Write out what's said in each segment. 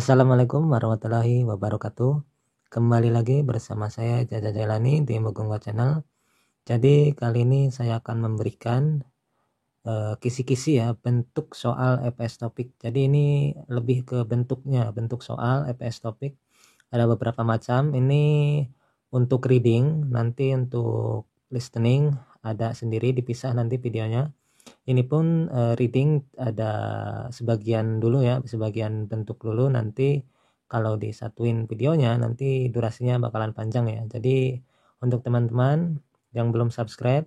Assalamualaikum warahmatullahi wabarakatuh. Kembali lagi bersama saya Jaja Jailani di Mugungo Channel. Jadi kali ini saya akan memberikan kisi-kisi ya bentuk soal EPS topik. Jadi ini lebih ke bentuknya, bentuk soal EPS topik. Ada beberapa macam. Ini untuk reading, nanti untuk listening ada sendiri dipisah nanti videonya. Ini pun reading ada sebagian dulu ya, sebagian bentuk dulu, nanti kalau disatuin videonya nanti durasinya bakalan panjang ya. Jadi untuk teman-teman yang belum subscribe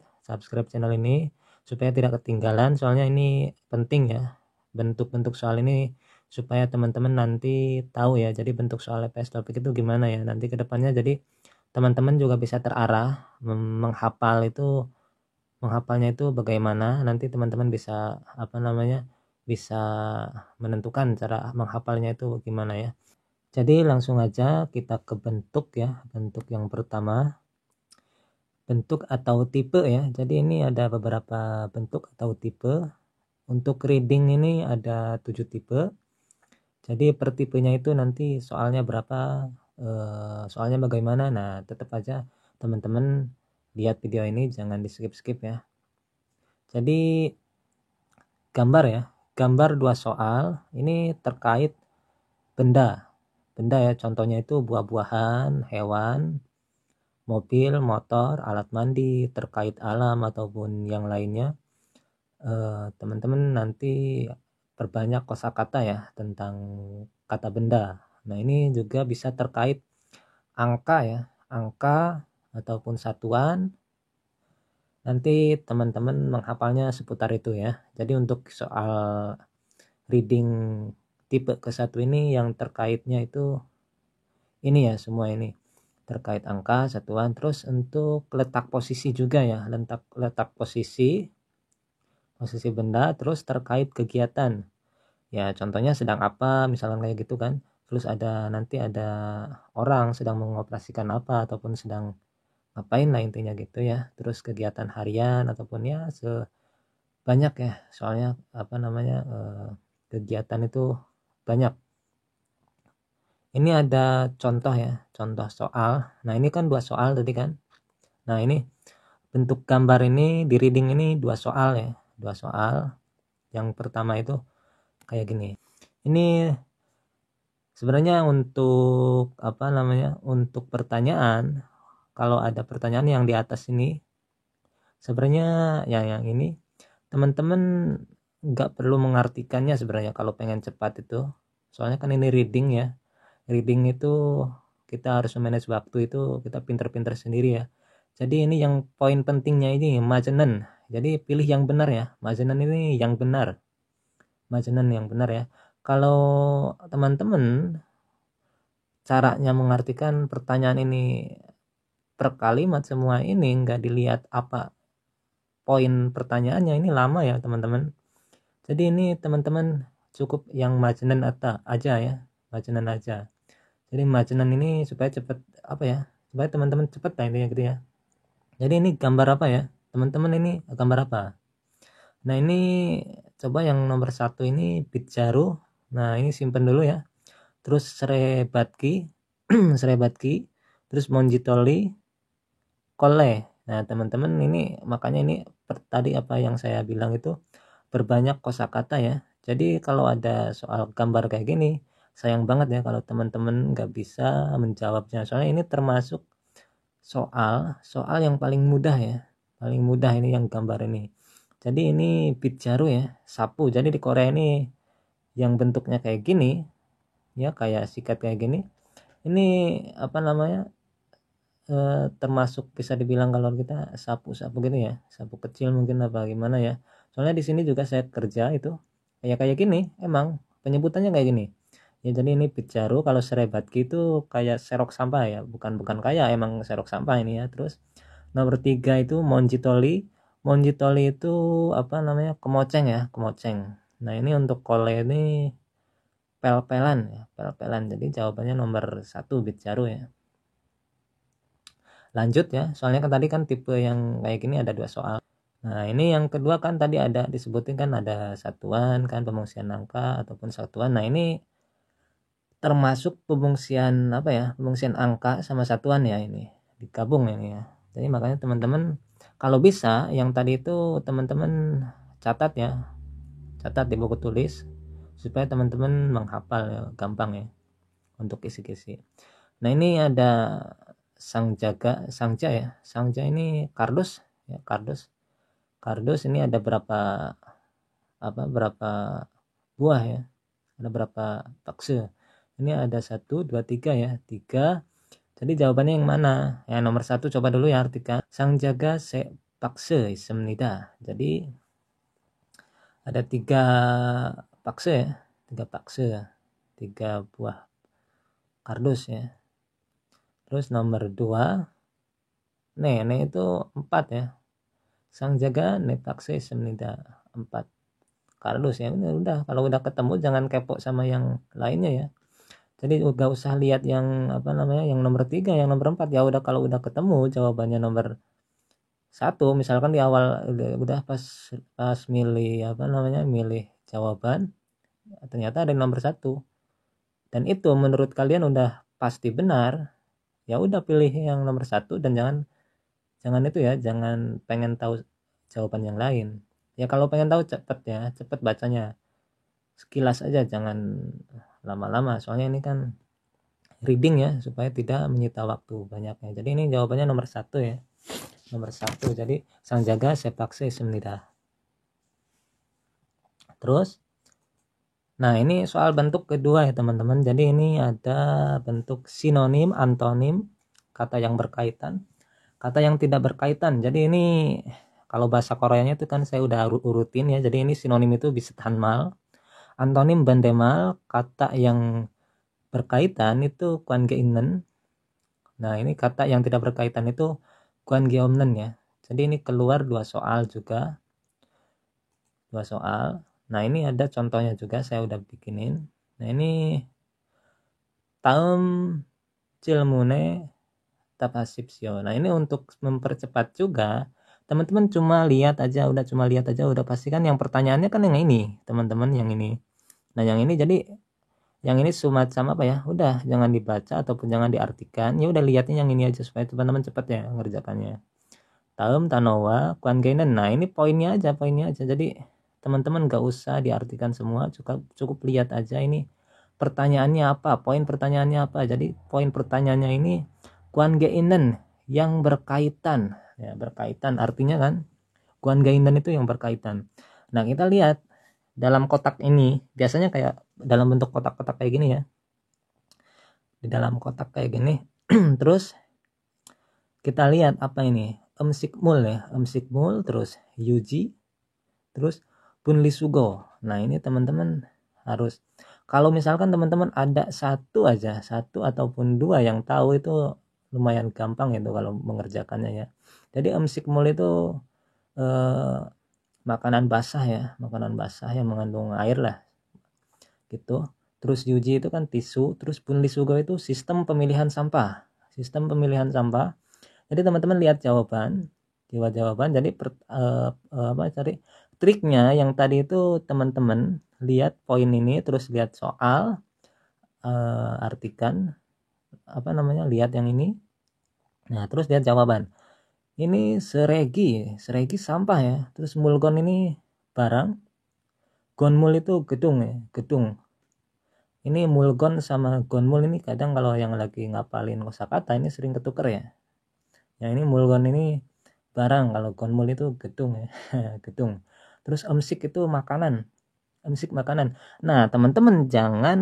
channel ini supaya tidak ketinggalan, soalnya ini penting ya bentuk-bentuk soal ini supaya teman-teman nanti tahu ya. Jadi bentuk soal EPS topik itu gimana ya nanti kedepannya, jadi teman-teman juga bisa terarah menghafalnya itu bagaimana. Nanti teman-teman bisa bisa menentukan cara menghafalnya itu gimana ya. Jadi langsung aja kita ke bentuk ya. Bentuk yang pertama, bentuk atau tipe ya. Jadi ini ada beberapa bentuk atau tipe. Untuk reading ini ada 7 tipe. Jadi per tipenya itu nanti soalnya berapa, soalnya bagaimana. Nah tetap aja teman-teman lihat video ini, jangan di skip ya. Jadi gambar ya, gambar 2 soal ini terkait benda ya, contohnya itu buah-buahan, hewan, mobil, motor, alat mandi, terkait alam ataupun yang lainnya. Teman-teman nanti perbanyak kosakata ya tentang kata benda. Nah ini juga bisa terkait angka ya, angka ataupun satuan. Nanti teman-teman menghafalnya seputar itu ya. Jadi untuk soal reading tipe ke-1 ini yang terkaitnya itu ini ya, semua ini terkait angka, satuan. Terus untuk letak posisi juga ya, letak posisi benda, terus terkait kegiatan ya, contohnya sedang apa misalnya kayak gitu kan. Terus nanti ada orang sedang mengoperasikan apa ataupun sedang ngapain lah intinya gitu ya. Terus kegiatan harian ataupun ya banyak ya, soalnya kegiatan itu banyak. Ini ada contoh ya, contoh soal. Nah ini kan 2 soal tadi kan. Nah ini bentuk gambar ini di reading ini 2 soal ya, 2 soal. Yang pertama itu kayak gini. Ini sebenarnya untuk untuk pertanyaan, kalau ada pertanyaan yang di atas ini sebenarnya yang ini teman-teman nggak perlu mengartikannya sebenarnya kalau pengen cepat itu. Soalnya kan ini reading ya. Reading itu kita harus manage waktu, itu kita pinter-pinter sendiri ya. Jadi ini yang poin pentingnya ini majenan. Jadi pilih yang benar ya. Majenan ini yang benar. Majenan yang benar ya. Kalau teman-teman caranya mengartikan pertanyaan ini per kalimat semua ini nggak dilihat apa poin pertanyaannya, ini lama ya teman-teman. Jadi ini teman-teman cukup yang majenan aja ya. Majenan aja. Jadi majenan ini supaya cepat supaya teman-teman cepat lah intinya gitu ya. Jadi ini gambar apa ya teman-teman, ini gambar apa. Nah ini coba yang nomor 1 ini Bitjaru. Nah ini simpen dulu ya. Terus Srebatki Srebatki, terus Monjitoli, Kole. Nah teman-teman ini makanya ini tadi apa yang saya bilang itu berbanyak kosakata ya. Jadi kalau ada soal gambar kayak gini, sayang banget ya kalau teman-teman nggak bisa menjawabnya. Soalnya ini termasuk soal yang paling mudah ya. Paling mudah ini yang gambar ini. Jadi ini Bitjaru ya, sapu. Jadi di Korea ini yang bentuknya kayak gini ya, kayak sikat kayak gini. Ini termasuk bisa dibilang kalau kita sapu-sapu gitu ya, sapu kecil mungkin apa gimana ya. Soalnya di sini juga saya kerja itu kayak gini, emang penyebutannya kayak gini ya. Jadi ini Bitjaru. Kalau Srebatki itu kayak serok sampah ya, bukan kayak, emang serok sampah ini ya. Terus nomor 3 itu Monjitoli. Monjitoli itu kemoceng ya, kemoceng. Nah ini untuk Kole ini pel-pelan ya, pel-pelan. Jadi jawabannya nomor 1 Bitjaru ya. Lanjut ya, soalnya kan tadi kan tipe yang kayak gini ada 2 soal. Nah ini yang kedua kan tadi ada disebutin kan ada satuan kan, pemungsian angka ataupun satuan. Nah ini termasuk pembungsian apa ya, pembungsian angka sama satuan ya, ini digabung ini ya. Jadi makanya teman-teman kalau bisa yang tadi itu teman-teman catat ya, catat di buku tulis supaya teman-teman menghafal ya, gampang ya untuk kisi-kisi. Nah ini ada sangja ya, sangja ini kardus ya, kardus ini ada berapa buah ya, ada berapa pakse. Ini ada 1 2 3 ya, 3. Jadi jawabannya yang mana ya? Nomor 1 coba dulu ya, artikan 상자가 세 박스 있습니다. Jadi ada 3 pakse ya, 3 pakse, 3 buah kardus ya. Terus nomor 2 nih itu 4 ya, 상자가 네 박스 있습니다. 4 kardus ya. Udah kalau udah ketemu jangan kepo sama yang lainnya ya. Jadi gak usah lihat yang apa namanya, yang nomor 3 yang nomor 4 ya. Udah kalau udah ketemu jawabannya nomor 1 misalkan di awal udah pas milih apa namanya, milih jawaban ternyata ada nomor 1 dan itu menurut kalian udah pasti benar, ya udah pilih yang nomor 1 dan jangan itu ya, jangan pengen tahu jawaban yang lain. Ya kalau pengen tahu cepet ya, cepet bacanya, sekilas aja, jangan lama-lama soalnya ini kan reading ya, supaya tidak menyita waktu banyaknya. Jadi ini jawabannya nomor 1 ya, nomor 1. Jadi sang jaga sepakse 있습니다. Terus nah ini soal bentuk kedua ya teman-teman. Jadi ini ada bentuk sinonim, antonim, kata yang berkaitan, kata yang tidak berkaitan. Jadi ini kalau bahasa Koreanya itu kan saya udah urutin ya. Jadi ini sinonim itu bisethanmal, antonim bandemal, kata yang berkaitan itu 관계있는. Nah ini kata yang tidak berkaitan itu 관계없는 ya. Jadi ini keluar 2 soal juga, 2 soal. Nah ini ada contohnya juga saya udah bikinin. Nah ini daum 질문에 답하십시오. Nah ini untuk mempercepat juga, teman-teman cuma lihat aja, udah pastikan yang pertanyaannya kan yang ini teman-teman, yang ini. Nah yang ini jadi yang ini semacam apa ya, udah jangan dibaca ataupun jangan diartikan, ya udah lihatnya yang ini aja supaya teman-teman cepat ya ngerjakannya. Daum tanowa 관계는, nah ini poinnya aja. Jadi teman-teman gak usah diartikan semua, cukup lihat aja ini pertanyaannya apa, poin pertanyaannya apa. Jadi poin pertanyaannya ini 관계있는, yang berkaitan ya, berkaitan artinya kan 관계있는 itu yang berkaitan. Nah kita lihat dalam kotak ini, biasanya kayak dalam bentuk kotak-kotak kayak gini ya, di dalam kotak kayak gini. Terus kita lihat apa ini, 음식물 ya, 음식물, terus yuji, terus 분리수거. Nah ini teman-teman harus, kalau misalkan teman-teman ada satu ataupun 2 yang tahu, itu lumayan gampang itu kalau mengerjakannya ya. Jadi 음식물 itu makanan basah ya, makanan basah yang mengandung air lah gitu. Terus yuji itu kan tisu, terus 분리수거 itu sistem pemilihan sampah, Jadi teman-teman lihat jawaban. Jadi cari triknya yang tadi itu, teman-teman lihat poin ini, terus lihat soal, artikan apa namanya, lihat yang ini. Nah terus lihat jawaban. Ini seregi sampah ya. Terus mulgon ini barang, gonmul itu gedung ya, gedung. Ini mulgon sama gonmul ini kadang kalau yang lagi ngapalin kosakata ini sering ketuker ya. Yang ini mulgon ini barang, kalau gonmul itu gedung ya. Gedung. Terus emsik itu makanan, makanan. Nah teman-teman jangan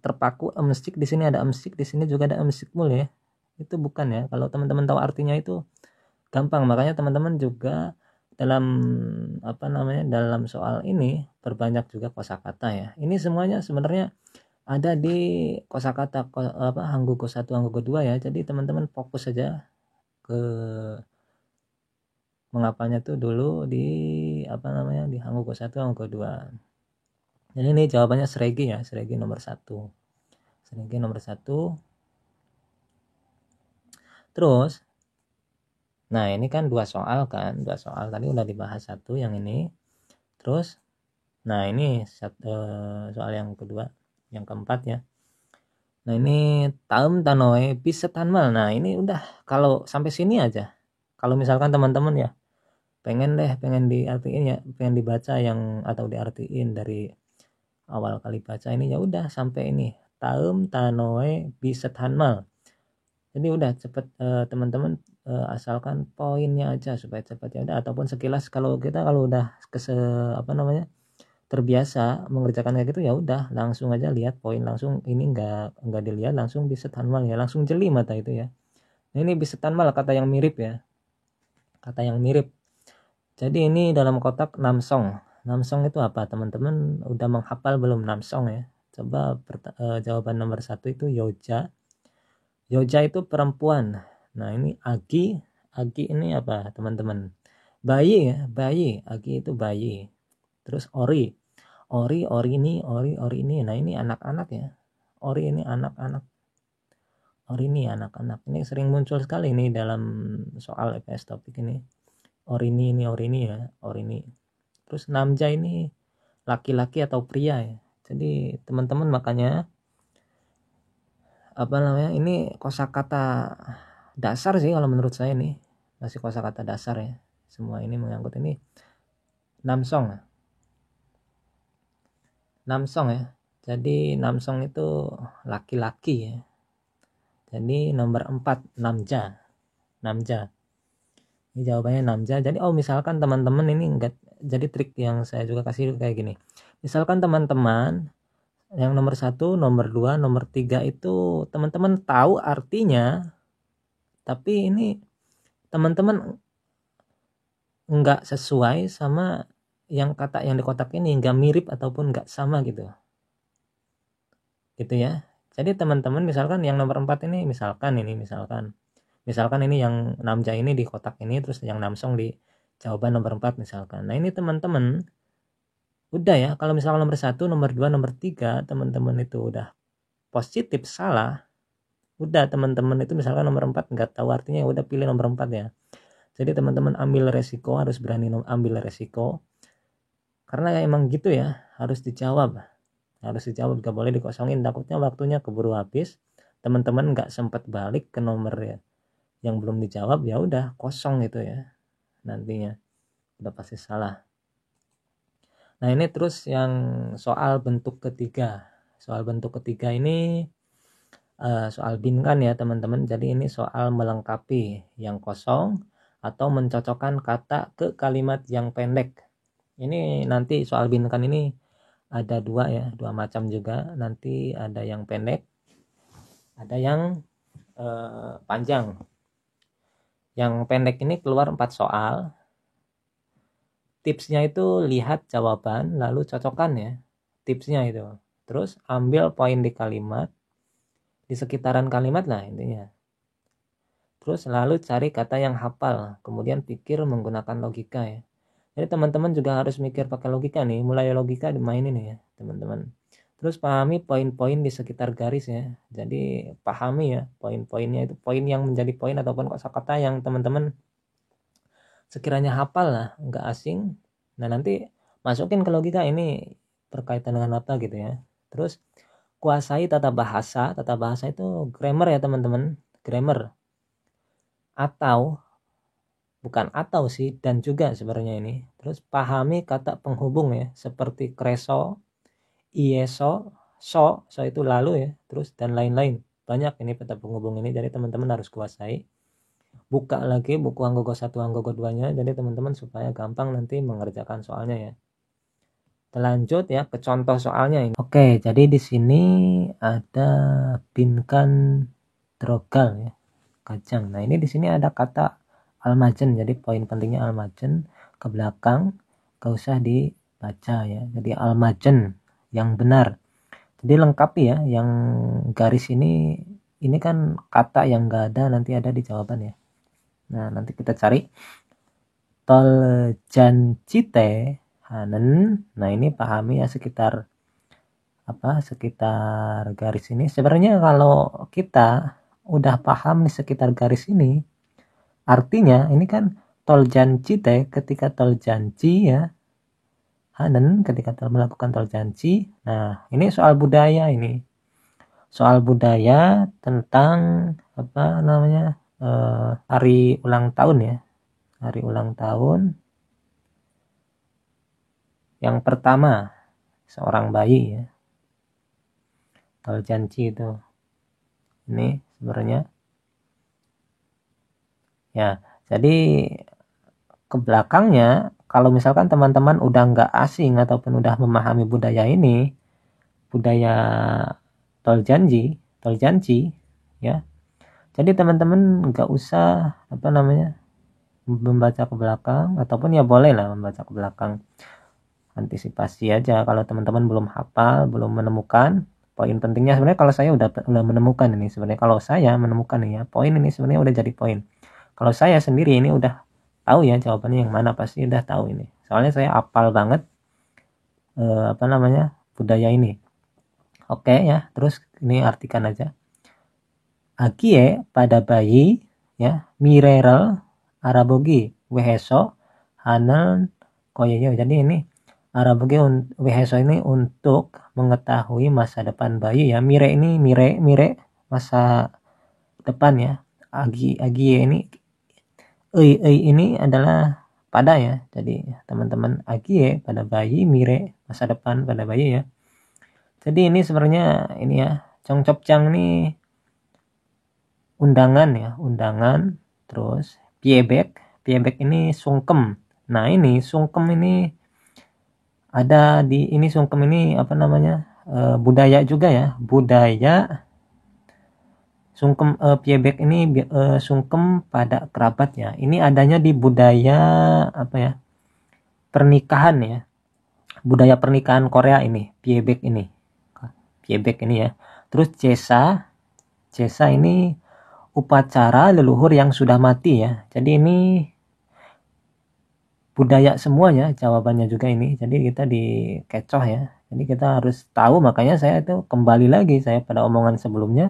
terpaku emsik, di sini ada emsik, di sini juga ada emsikmul ya. Itu bukan ya. Kalau teman-teman tahu artinya itu gampang. Makanya teman-teman juga dalam apa namanya, dalam soal ini perbanyak juga kosakata ya. Ini semuanya sebenarnya ada di kosakata Hanggugo 1, Hanggugo 2 ya. Jadi teman-teman fokus saja ke mengapalnya tuh dulu di apa namanya, di Hanggugo 1, Hanggugo 2. Jadi ini jawabannya seregi ya, seregi nomor 1. Seregi nomor 1. Terus nah ini kan 2 soal kan, 2 soal tadi udah dibahas 1 yang ini. Terus nah ini soal yang kedua, yang keempat ya. Nah ini taem tanoe bisa tanmal. Nah ini udah, kalau sampai sini aja. Kalau misalkan teman-teman ya pengen diartiin ya, pengen dibaca yang atau diartiin dari awal kali baca ini, ya udah sampai ini taem tanoe bisa tanmal. Jadi udah cepet, teman-teman asalkan poinnya aja supaya cepet ya udah, ataupun sekilas kalau kita kalau udah apa namanya terbiasa mengerjakan kayak gitu, ya udah langsung aja lihat poin langsung, ini enggak dilihat, langsung bisa tanmal ya, langsung jeli mata itu ya. Nah, ini bisa tanmal kata yang mirip ya, kata yang mirip. Jadi ini dalam kotak namsong. Namsong itu apa teman-teman, udah menghafal belum namsong ya? Coba jawaban nomor 1 itu yoja. Yoja itu perempuan. Nah ini agi, agi ini apa teman-teman? Bayi ya, bayi. Agi itu bayi. Terus ori, ori ini. Nah ini anak-anak ya. Ori ini anak-anak. Ori ini anak-anak. Ini sering muncul sekali nih dalam soal EPS topik ini. Ori ini ya, ori ini. Terus namja ini laki-laki atau pria ya. Jadi teman-teman makanya apa namanya, ini kosakata dasar sih kalau menurut saya nih, masih kosakata dasar ya. Semua ini mengangkut ini namsong. Namsong ya. Jadi namsong itu laki-laki ya. Jadi nomor 4 namja. Namja. Ini jawabannya namja. Jadi misalkan teman-teman ini enggak, jadi trik yang saya juga kasih kayak gini. Misalkan teman-teman yang nomor 1, nomor 2, nomor 3 itu teman-teman tahu artinya, tapi ini teman-teman enggak sesuai sama yang kata yang di kotak ini, enggak mirip ataupun enggak sama gitu. Gitu ya. Jadi teman-teman misalkan yang nomor 4 ini misalkan ini yang namja ini di kotak ini, terus yang namsong di jawaban nomor 4 misalkan. Nah ini teman-teman udah ya, kalau misalkan nomor 1, nomor 2, nomor 3 teman-teman itu udah positif salah, udah teman-teman itu misalkan nomor 4 nggak tahu artinya, udah pilih nomor 4 ya. Jadi teman-teman ambil resiko, harus berani ambil resiko, karena emang gitu ya, harus dijawab, nggak boleh dikosongin, takutnya waktunya keburu habis, teman-teman nggak sempat balik ke nomor ya yang belum dijawab, ya udah kosong gitu ya, nantinya udah pasti salah. Nah ini terus yang soal bentuk ketiga. Soal bentuk ketiga ini soal binkan ya teman-teman. Jadi ini soal melengkapi yang kosong atau mencocokkan kata ke kalimat yang pendek. Ini nanti soal binkan ini ada dua macam juga. Nanti ada yang pendek, ada yang panjang. Yang pendek ini keluar 4 soal. Tipsnya itu lihat jawaban lalu cocokkan ya, tipsnya itu. Terus ambil poin di kalimat, di sekitaran kalimat lah intinya. Terus lalu cari kata yang hafal, kemudian pikir menggunakan logika ya. Jadi teman-teman juga harus mikir pakai logika nih, mulai logika dimainin ya teman-teman. Terus pahami poin-poin di sekitar garis ya. Jadi pahami ya poin-poinnya, itu poin yang menjadi poin ataupun kosakata yang teman-teman sekiranya hafal lah, nggak asing. Nah nanti masukin ke logika, ini berkaitan dengan apa gitu ya. Terus kuasai tata bahasa. Tata bahasa itu grammar ya teman-teman, grammar. Atau bukan atau sih, dan juga sebenarnya ini. Terus pahami kata penghubung ya, seperti kreso, ieso, so itu lalu ya, terus dan lain-lain. Banyak ini kata penghubung ini, jadi teman-teman harus kuasai. Buka lagi buku Anggogo 1, Anggogo 2-nya, jadi teman-teman supaya gampang nanti mengerjakan soalnya ya. Kita lanjut ya ke contoh soalnya ini. Oke, jadi di sini ada binkan drogal ya, kacang. Nah, ini di sini ada kata almajen. Jadi poin pentingnya almajen, ke belakang gak usah dibaca ya. Jadi almajen yang benar. Jadi lengkapi ya, yang garis ini kan kata yang gak ada, nanti ada di jawaban ya. Nah nanti kita cari toljancite hanen. Nah ini pahami ya sekitar garis ini. Sebenarnya kalau kita udah paham di sekitar garis ini, artinya ini kan toljancite ketika toljanci ya, hanen ketika melakukan toljanci. Nah ini soal budaya ini, soal budaya tentang apa namanya hari ulang tahun ya, hari ulang tahun yang pertama seorang bayi ya, Toljanji itu. Ini sebenarnya ya, jadi ke belakangnya kalau misalkan teman-teman udah nggak asing ataupun udah memahami budaya ini, budaya Toljanji ya, jadi teman-teman nggak usah apa namanya membaca ke belakang, ataupun ya boleh lah membaca ke belakang, antisipasi aja kalau teman-teman belum hafal, belum menemukan poin pentingnya. Sebenarnya kalau saya udah menemukan ini, sebenarnya kalau saya menemukan ini ya, poin ini sebenarnya udah jadi poin. Kalau saya sendiri ini udah tahu ya jawabannya yang mana, pasti udah tahu ini, soalnya saya hafal banget apa namanya budaya ini. Oke ya, terus ini artikan aja. Akie pada bayi ya, mirerel arabogi weheso hanen koyeyo. Jadi ini arabogi weheso ini untuk mengetahui masa depan bayi ya. Mire ini mire masa depan ya. Agi ini ini adalah pada ya. Jadi teman-teman agie pada bayi, mire masa depan pada bayi ya. Jadi ini sebenarnya ini ya, Congcopjang ini undangan ya, undangan. Terus piebek ini sungkem. Nah ini sungkem ini ada di ini, sungkem ini apa namanya budaya juga ya, budaya sungkem. Piebek ini sungkem pada kerabat ya, ini adanya di budaya apa ya, pernikahan ya, budaya pernikahan Korea ini, piebek ini ya. Terus jesa ini upacara leluhur yang sudah mati ya. Jadi ini budaya semuanya jawabannya juga ini. Jadi kita dikecoh ya. Jadi kita harus tahu, makanya saya itu kembali lagi saya pada omongan sebelumnya,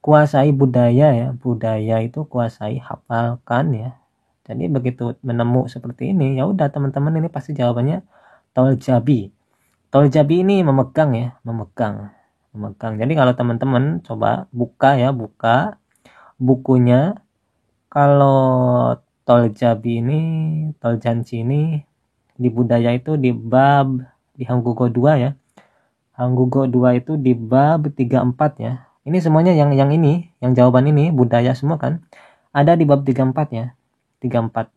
kuasai budaya ya. Budaya itu kuasai, hafalkan ya. Jadi begitu menemu seperti ini, ya udah teman-teman ini pasti jawabannya Toljabi. Toljabi ini memegang ya, memegang. Jadi kalau teman-teman coba buka ya, buka bukunya, kalau Toljanji ini di budaya itu di bab di Hanggugo 2 ya. Hanggugo 2 itu di bab 34 ya. Ini semuanya yang ini, yang jawaban ini budaya semua kan, ada di bab 34 ya. 34.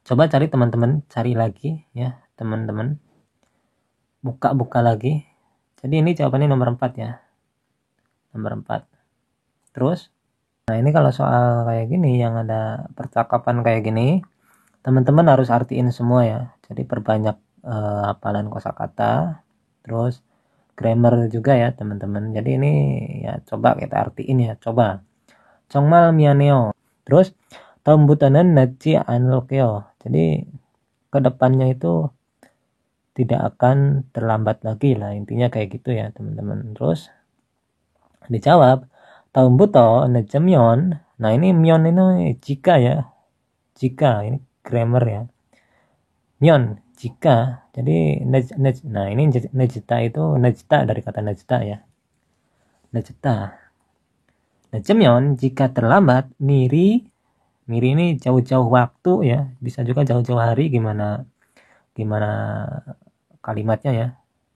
Coba cari teman-teman, cari lagi ya, teman-teman. Buka lagi. Jadi ini jawabannya nomor 4 ya. Nomor 4. Terus nah ini kalau soal kayak gini, yang ada percakapan kayak gini, teman-teman harus artiin semua ya. Jadi perbanyak hafalan kosakata, terus grammar juga ya teman-teman. Jadi ini ya coba kita artiin ya, coba. Congmal mianeo. Terus tombutanan naci anlokyo. Jadi kedepannya itu tidak akan terlambat lagi lah, intinya kayak gitu ya teman-teman. Terus dijawab taumbuto nejemyon. Nah ini myon ini jika ya, jika ini grammar ya, myon jika. Jadi nah ini nejta itu nejta dari kata nejta ya, nejta. Nejemyon jika terlambat. Miri ini jauh-jauh waktu ya, bisa juga jauh-jauh hari, gimana kalimatnya ya,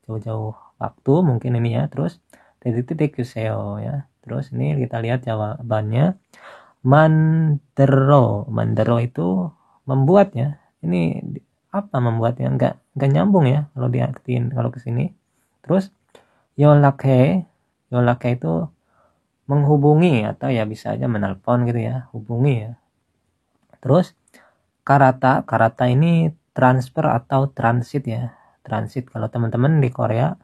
jauh-jauh waktu mungkin ini ya. Terus titik yuseo ya. Terus ini kita lihat jawabannya, mandero itu membuat ya. Ini apa membuatnya, enggak nyambung ya kalau diartiin kalau ke sini. Terus yolake itu menghubungi, atau ya bisa aja menelpon gitu ya, hubungi ya. Terus karata ini transfer atau transit ya, transit. Kalau teman-teman di Korea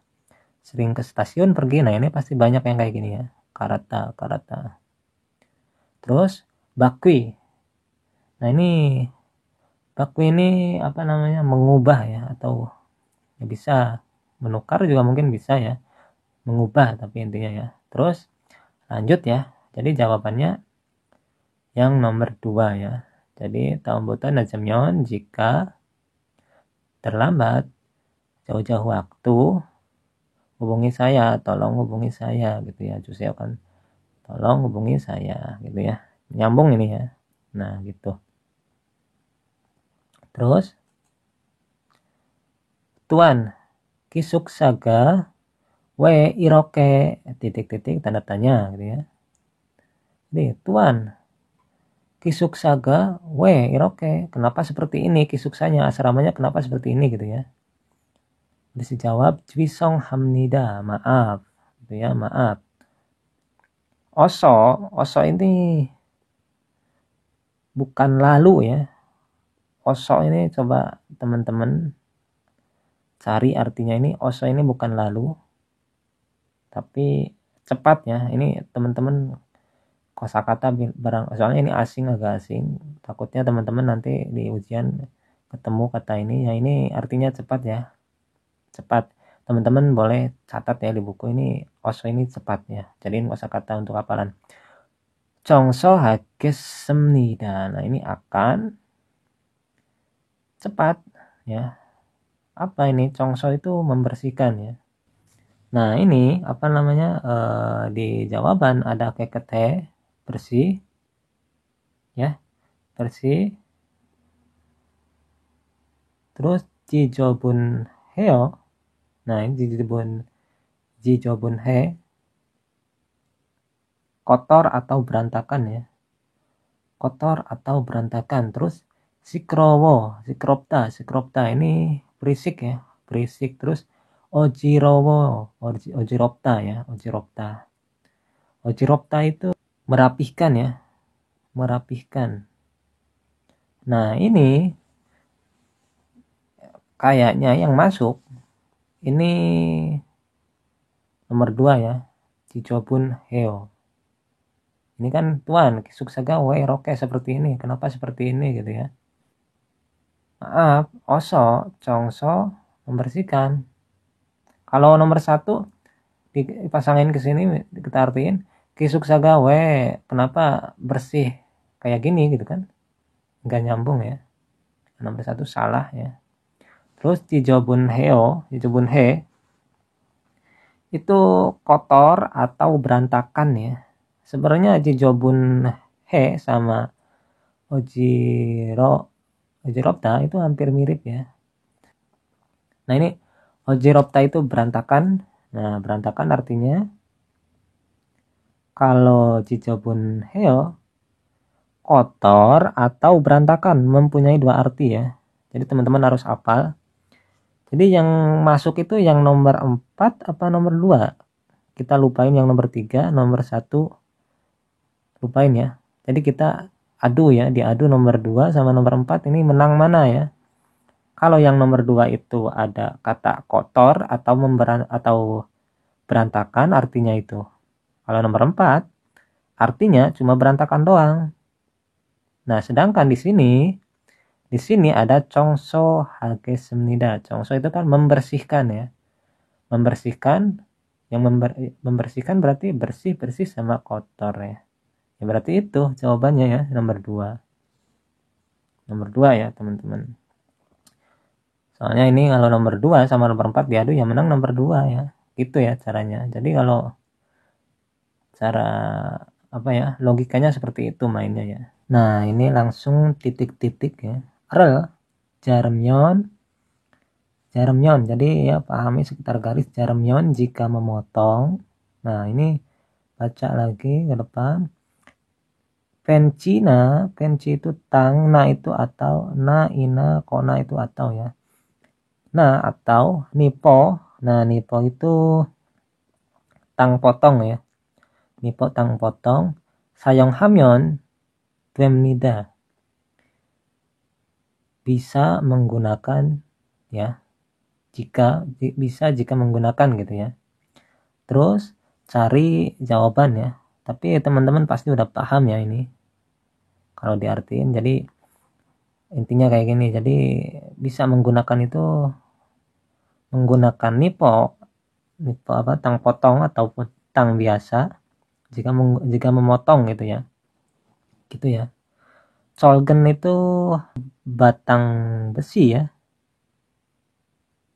sering ke stasiun pergi, nah ini pasti banyak yang kayak gini ya, karata. Terus bakwi. Nah ini bakwi ini apa namanya, mengubah ya, atau ya bisa menukar juga mungkin bisa ya, mengubah tapi intinya ya. Terus lanjut ya, jadi jawabannya yang nomor 2 ya. Jadi taumbutan najamyon jika terlambat jauh-jauh waktu, hubungi saya, tolong hubungi saya gitu ya. Juseo kan tolong hubungi saya gitu ya. Nyambung ini ya. Nah, gitu. Terus Tuan, kisuk saga we iroke titik-titik tanda tanya gitu ya. Jadi, Tuan, kisuk saga we iroke, kenapa seperti ini kisuksanya, asramanya kenapa seperti ini gitu ya. Dijawab Jwisong hamnida, maaf gitu ya, maaf. Oso ini bukan lalu ya. Oso ini coba teman-teman cari artinya, ini oso ini bukan lalu tapi cepat ya. Ini teman-teman kosakata barang, soalnya ini asing, agak asing, takutnya teman-teman nanti di ujian ketemu kata ini ya. Ini artinya cepat ya, cepat. Teman-teman boleh catat ya di buku ini, oso ini cepat ya, jadiin kosakata untuk hafalan. Chongso hagessemnida, nah ini akan cepat ya. Apa ini? Chongso itu membersihkan ya. Nah ini apa namanya, di jawaban ada kekete, bersih ya, bersih. Terus jijobun heo, nah ini jijobun he, kotor atau berantakan ya, kotor atau berantakan. Terus sikropta ini berisik ya, berisik. Terus ojiropta ya, ojiropta itu merapihkan ya, merapihkan. Nah ini kayaknya yang masuk ini nomor 2 ya, jijobun heo. Ini kan Tuan, kisuksaga we roke seperti ini, kenapa seperti ini gitu ya. Maaf, oso, congso, membersihkan. Kalau nomor 1 dipasangin ke sini, kita artiin kisuksaga we, kenapa bersih kayak gini gitu kan, nggak nyambung ya. Nomor 1 salah ya. Terus jijobun heo, jijobun he itu kotor atau berantakan ya. Sebenarnya jijobun he sama ojiropta itu hampir mirip ya. Nah ini ojiropta itu berantakan. Nah berantakan artinya, kalau jijobun heo kotor atau berantakan, mempunyai 2 arti ya. Jadi teman-teman harus hafal. Jadi yang masuk itu yang nomor 4 apa nomor 2? Kita lupain yang nomor 3, nomor 1 lupain ya. Jadi kita adu ya, diadu nomor 2 sama nomor 4 ini menang mana ya. Kalau yang nomor 2 itu ada kata kotor atau berantakan artinya itu. Kalau nomor 4 artinya cuma berantakan doang. Nah, sedangkan di sini ada chongso hagessemnida. Chongso itu kan membersihkan ya. Membersihkan, yang membersihkan berarti bersih sama kotor ya. Ya berarti itu jawabannya ya, nomor 2. Nomor 2 ya, teman-teman. Soalnya ini kalau nomor 2 sama nomor 4 diadu, yang menang nomor 2 ya. Gitu ya caranya. Jadi kalau cara apa ya, logikanya seperti itu mainnya ya. Nah, ini langsung titik-titik ya. Rel, jaremyon. Jadi ya pahami sekitar garis jaremyon jika memotong. Nah, ini baca lagi ke depan. Penci itu tang, na itu atau, na ina kona itu atau ya. Nah, atau nipo. Nah, nipo itu tang potong ya. Nipo tang potong. Sayong hamyon 됩니다. Bisa menggunakan ya. Jika menggunakan gitu ya. Terus cari jawaban ya. Tapi teman-teman pasti udah paham ya ini. Kalau diartiin, jadi intinya kayak gini. Jadi bisa menggunakan itu menggunakan nipo apa, tang potong ataupun tang biasa jika memotong gitu ya. Gitu ya. Colgen itu batang besi ya.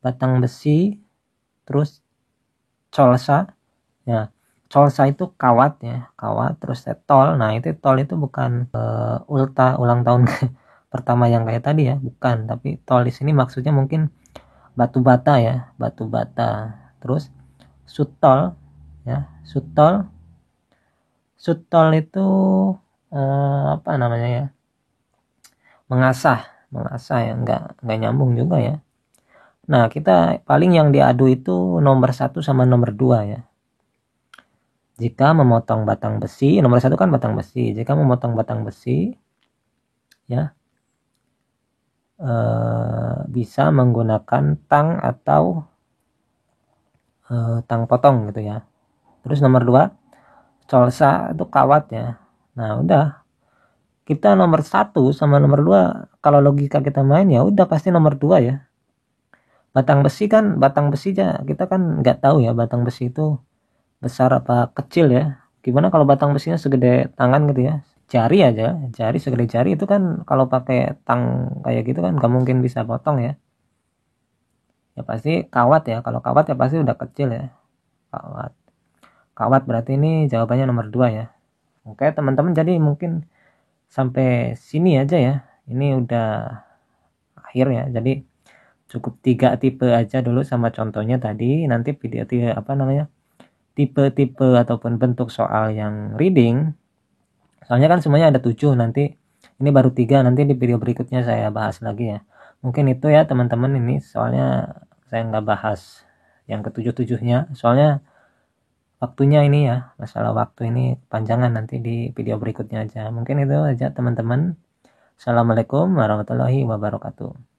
Batang besi, terus colsa ya. Colsa itu kawat ya, kawat. Terus tol, nah itu tol itu bukan ulang tahun pertama yang kayak tadi ya, bukan. Tapi tol di sini maksudnya mungkin batu bata ya, batu bata. Terus sutol ya, sutol. Sutol itu apa namanya ya, mengasah ya, nggak nyambung juga ya. Nah, kita paling yang diadu itu nomor 1 sama nomor 2 ya. Jika memotong batang besi, nomor 1 kan batang besi. Jika memotong batang besi ya, bisa menggunakan tang atau tang potong gitu ya. Terus nomor 2, colsa itu kawat ya. Nah, udah. Kita nomor 1 sama nomor 2, kalau logika kita main ya udah pasti nomor 2 ya. Batang besi kan, batang besi aja kita kan nggak tahu ya batang besi itu besar apa kecil ya. Gimana kalau batang besinya segede tangan gitu ya, jari aja, jari segede jari itu kan kalau pakai tang kayak gitu kan nggak mungkin bisa potong ya. Ya pasti kawat ya, kalau kawat ya pasti udah kecil ya. Kawat. Kawat berarti ini jawabannya nomor 2 ya. Oke teman-teman, jadi mungkin sampai sini aja ya. Ini udah akhir ya. Jadi cukup 3 tipe aja dulu sama contohnya tadi. Nanti video apa namanya, tipe-tipe ataupun bentuk soal yang reading, soalnya kan semuanya ada 7, nanti ini baru 3, nanti di video berikutnya saya bahas lagi ya. Mungkin itu ya teman-teman, ini soalnya saya nggak bahas yang ketujuh-tujuhnya soalnya waktunya ini ya, masalah waktu ini panjangan, nanti di video berikutnya aja. Mungkin itu aja teman-teman. Assalamualaikum warahmatullahi wabarakatuh.